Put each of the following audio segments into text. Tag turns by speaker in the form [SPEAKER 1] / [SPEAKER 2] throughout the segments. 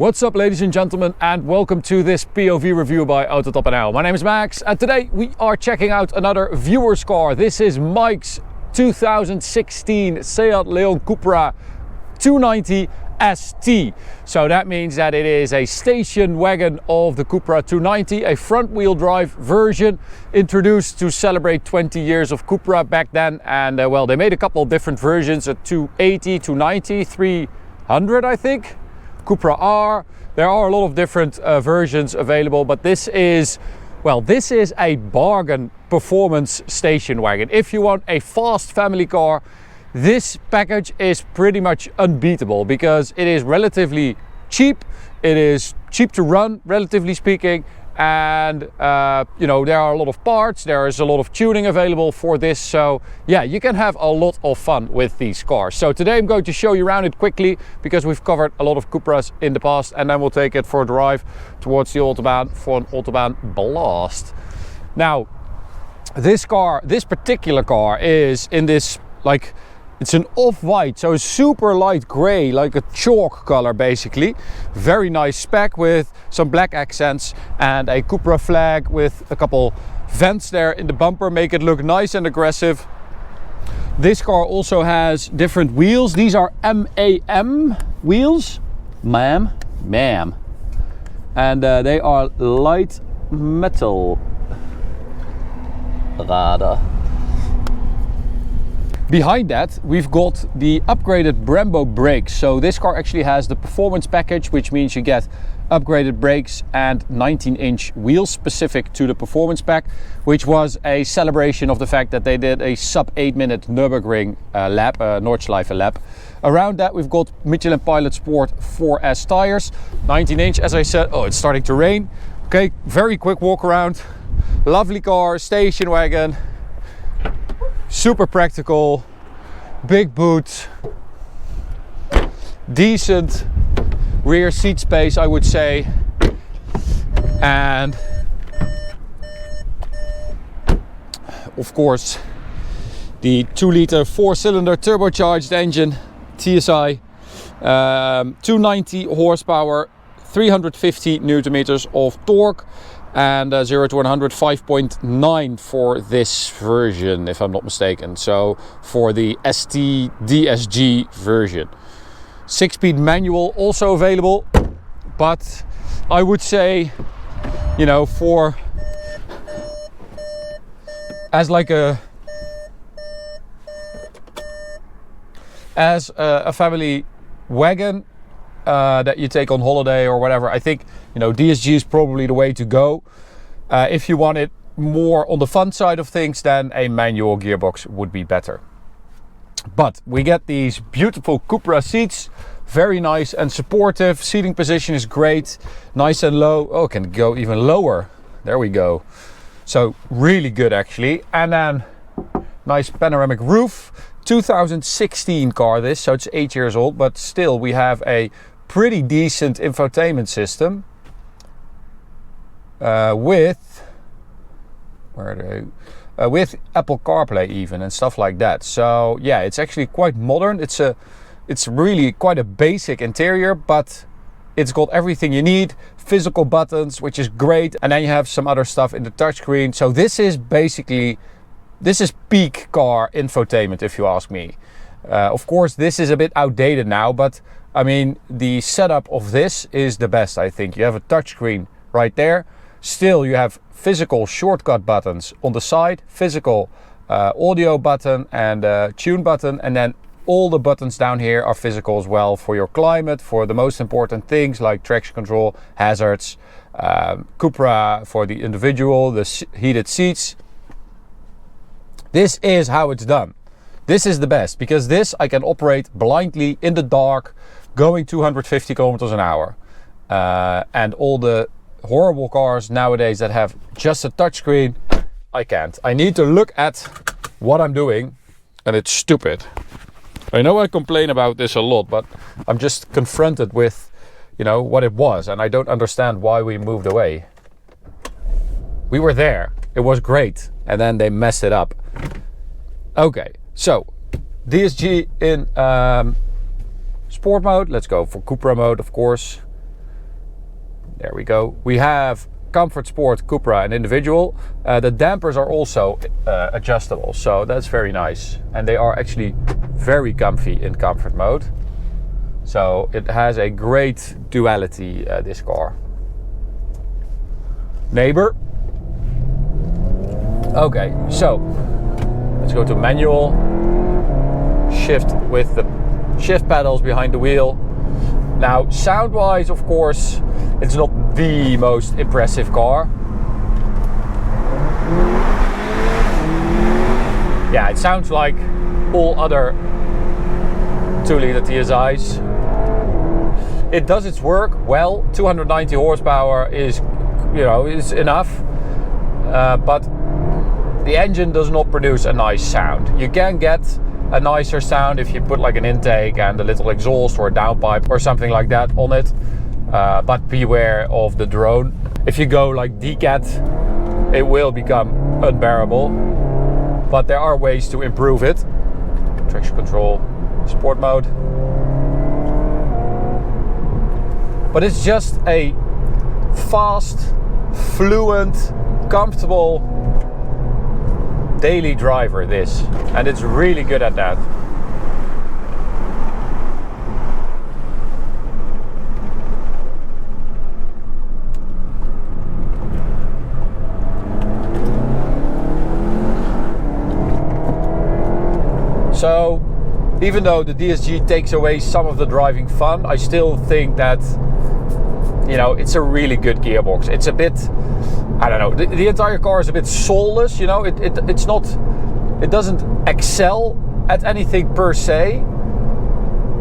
[SPEAKER 1] What's up, ladies and gentlemen, and welcome to this POV review by Autobahn. My name is Max, and today we are checking out another viewer's car. This is Mike's 2016 Seat Leon Cupra 290 ST. So that means that it is a station wagon of the Cupra 290, a front-wheel drive version introduced to celebrate 20 years of Cupra back then. And well, they made a couple of different versions, a 280, 290, 300, I think. Cupra R. There are a lot of different versions available, but this is a bargain performance station wagon. If you want a fast family car, this package is pretty much unbeatable because it is relatively cheap. It is cheap to run, relatively speaking, and you know, there are a lot of parts, there is a lot of tuning available for this, so yeah, you can have a lot of fun with these cars. So today I'm going to show you around it quickly because we've covered a lot of Cupras in the past, and then we'll take it for a drive towards the Autobahn for an Autobahn blast. Now, this particular car is in this, like, it's an off-white, so a super light gray, like a chalk color basically. Very nice spec with some black accents and a Cupra flag with a couple vents there in the bumper, make it look nice and aggressive. This car also has different wheels. These are MAM wheels, ma'am, and they are light metal. Radar. Behind that, we've got the upgraded Brembo brakes. So this car actually has the performance package, which means you get upgraded brakes and 19-inch wheels specific to the performance pack, which was a celebration of the fact that they did a sub 8-minute Nürburgring lap, Nordschleife lap. Around that, we've got Michelin Pilot Sport 4S tires, 19-inch, as I said. Oh, it's starting to rain. Okay, very quick walk around. Lovely car, station wagon. Super practical, big boot, decent rear seat space, I would say, and of course the 2-liter 4-cylinder turbocharged engine, TSI, 290 horsepower, 350 newton meters of torque, and 0 to 100 5.9 for this version, if I'm not mistaken. So for the ST DSG version, 6-speed manual also available, but I would say, you know, as a family wagon that you take on holiday or whatever, I think, you know, DSG is probably the way to go. If you want it more on the fun side of things, then a manual gearbox would be better. But we get these beautiful Cupra seats, very nice and supportive. Seating position is great, nice and low. Oh, can go even lower. There we go. So really good actually. And then nice panoramic roof. 2016 car this, so it's 8 years old, but still we have a pretty decent infotainment system with Apple CarPlay even and stuff like that. So yeah, it's actually quite modern. It's really quite a basic interior, but it's got everything you need. Physical buttons, which is great, and then you have some other stuff in the touchscreen. So this is peak car infotainment, if you ask me. Of course, this is a bit outdated now, but I mean, the setup of this is the best, I think. You have a touchscreen right there. Still, you have physical shortcut buttons on the side, physical audio button and tune button, and then all the buttons down here are physical as well for your climate, for the most important things like traction control, hazards, Cupra for the individual, the heated seats. This is how it's done. This is the best because this I can operate blindly in the dark, going 250 kilometers an hour. And all the horrible cars nowadays that have just a touchscreen, I can't. I need to look at what I'm doing, and it's stupid. I know I complain about this a lot, but I'm just confronted with, you know, what it was, and I don't understand why we moved away. We were there. It was great, and then they messed it up. Okay, so DSG in sport mode. Let's go for Cupra mode, of course. There we go. We have Comfort Sport, Cupra and individual. The dampers are also adjustable, so that's very nice. And they are actually very comfy in comfort mode. So it has a great duality, this car. Neighbor. Okay, so let's go to manual. Shift with the shift pedals behind the wheel. Now, sound-wise, of course, it's not the most impressive car. Yeah, it sounds like all other 2-liter TSIs. It does its work well. 290 horsepower is, is enough. But the engine does not produce a nice sound. You can get a nicer sound if you put like an intake and a little exhaust or a downpipe or something like that on it. But beware of the drone. If you go like decat, it will become unbearable. But there are ways to improve it. Traction control, sport mode. But it's just a fast, fluent, comfortable daily driver, this, and it's really good at that. So even though the DSG takes away some of the driving fun, I still think that it's a really good gearbox. It's a bit, I don't know, the entire car is a bit soulless, it's not, it doesn't excel at anything per se,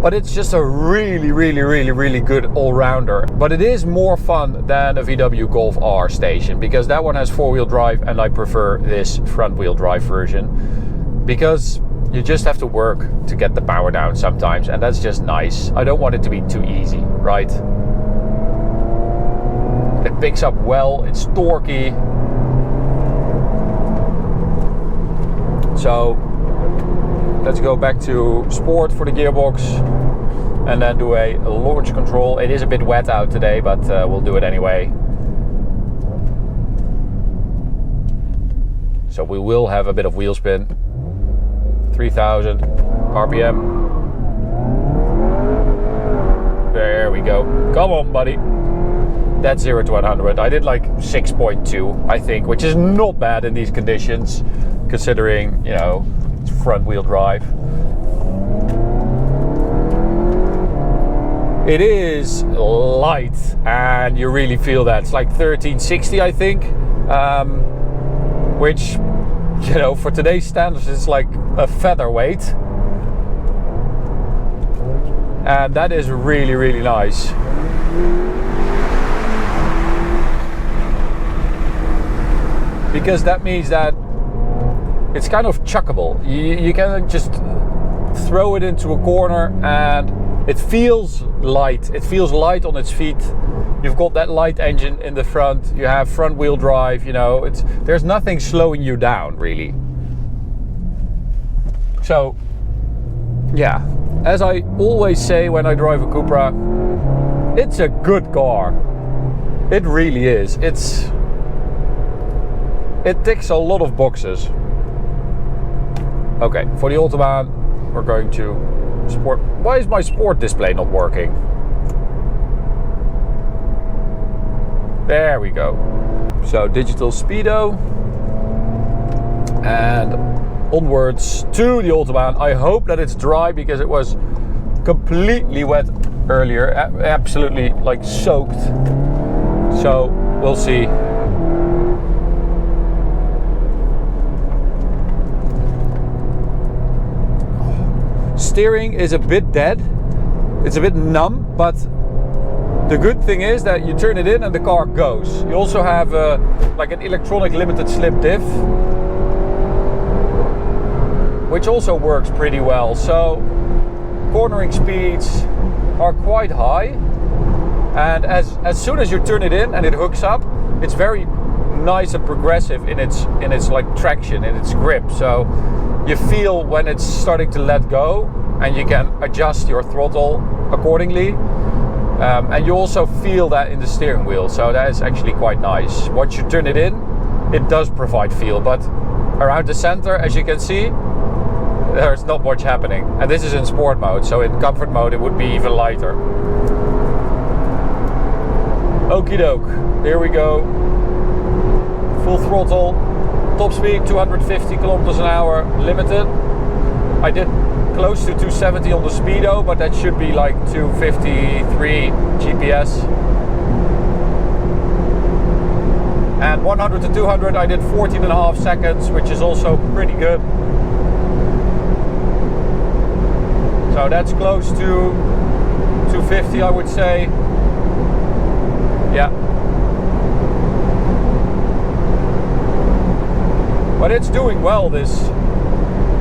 [SPEAKER 1] but it's just a really good all-rounder. But it is more fun than a VW Golf R station, because that one has four-wheel drive and I prefer this front-wheel drive version, because you just have to work to get the power down sometimes, and that's just nice. I don't want it to be too easy, right? It picks up well, it's torquey. So let's go back to sport for the gearbox and then do a launch control. It is a bit wet out today, but we'll do it anyway. So we will have a bit of wheel spin. 3000 RPM. There we go. Come on, buddy. That's 0 to 100. I did like 6.2, I think, which is not bad in these conditions, considering, it's front wheel drive. It is light, and you really feel that. It's like 1360, I think, which, for today's standards, is like a featherweight. And that is really nice. Because that means that it's kind of chuckable. You can just throw it into a corner and it feels light. It feels light on its feet. You've got that light engine in the front. You have front wheel drive, there's nothing slowing you down, really. So, yeah, as I always say when I drive a Cupra, it's a good car. It really is. It ticks a lot of boxes. Okay, for the Autobahn, we're going to sport. Why is my sport display not working? There we go. So digital speedo. And onwards to the Autobahn. I hope that it's dry, because it was completely wet earlier. Absolutely like soaked. So we'll see. Steering is a bit dead, it's a bit numb, but the good thing is that you turn it in and the car goes. You also have like an electronic limited slip diff, which also works pretty well. So cornering speeds are quite high, and as soon as you turn it in and it hooks up, it's very nice and progressive in its like traction, in its grip. So you feel when it's starting to let go, and you can adjust your throttle accordingly. And you also feel that in the steering wheel, so that is actually quite nice. Once you turn it in, it does provide feel, but around the center, as you can see, there's not much happening. And this is in sport mode, so in comfort mode it would be even lighter. Okie doke, here we go. Full throttle, top speed 250 kilometers an hour, limited. I did close to 270 on the speedo, but that should be like 253 GPS. And 100 to 200 I did 14.5 seconds, which is also pretty good. So that's close to 250, I would say. Yeah. But it's doing well, this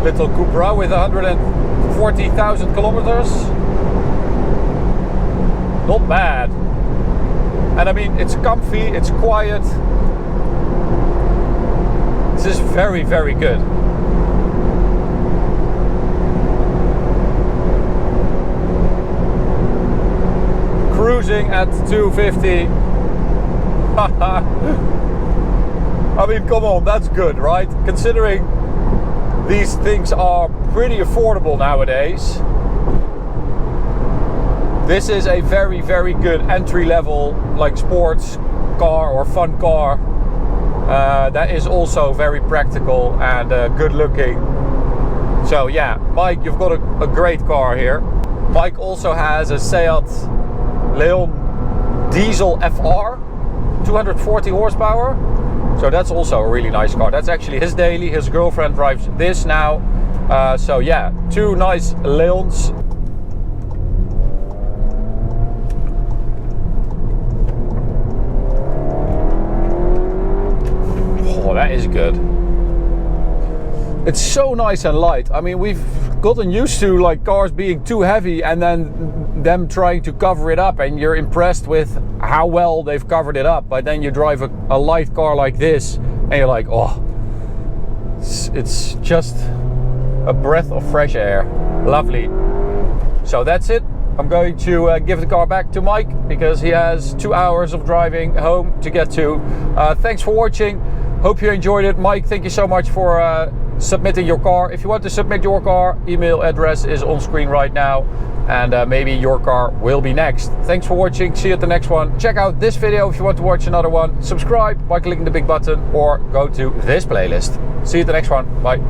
[SPEAKER 1] little Cupra with 140,000 kilometers. Not bad. And I mean, it's comfy, it's quiet. This is very, very good. Cruising at 250. I mean, come on, that's good, right? Considering these things are pretty affordable nowadays. This is a very, very good entry level, like sports car or fun car. That is also very practical and good looking. So yeah, Mike, you've got a great car here. Mike also has a Seat Leon Diesel FR, 240 horsepower. So that's also a really nice car. That's actually his daily. His girlfriend drives this now. So yeah, two nice Leons. Oh, that is good. It's so nice and light. I mean, we've gotten used to like cars being too heavy and then them trying to cover it up, and you're impressed with how well they've covered it up. But then you drive a light car like this and you're like, oh, it's just a breath of fresh air. Lovely. So that's it. I'm going to give the car back to Mike because he has 2 hours of driving home to get to. Thanks for watching. Hope you enjoyed it. Mike, thank you so much for submitting your car. If you want to submit your car, email address is on screen right now, and maybe your car will be next. Thanks for watching. See you at the next one. Check out this video if you want to watch another one. Subscribe by clicking the big button or go to this playlist. See you at the next one. Bye.